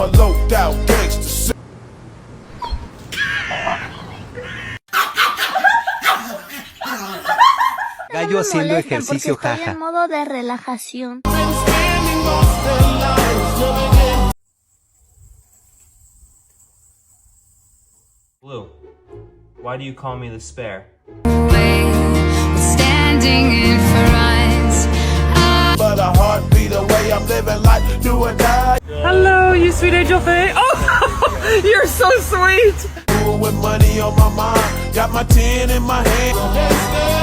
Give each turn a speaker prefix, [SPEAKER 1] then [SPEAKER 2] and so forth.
[SPEAKER 1] a low-down gangster.
[SPEAKER 2] Gallo haciendo ejercicio,
[SPEAKER 3] porque estoy
[SPEAKER 2] jaja.
[SPEAKER 3] en modo de relajación.
[SPEAKER 4] Blue, why do you call me the spare?
[SPEAKER 5] Standing in for us.
[SPEAKER 1] But a heartbeat away, I'm living life, do or die.
[SPEAKER 6] Hello, you sweet angel thing. Oh, you're so sweet.
[SPEAKER 1] With money on my mind, got my 10 in my hand.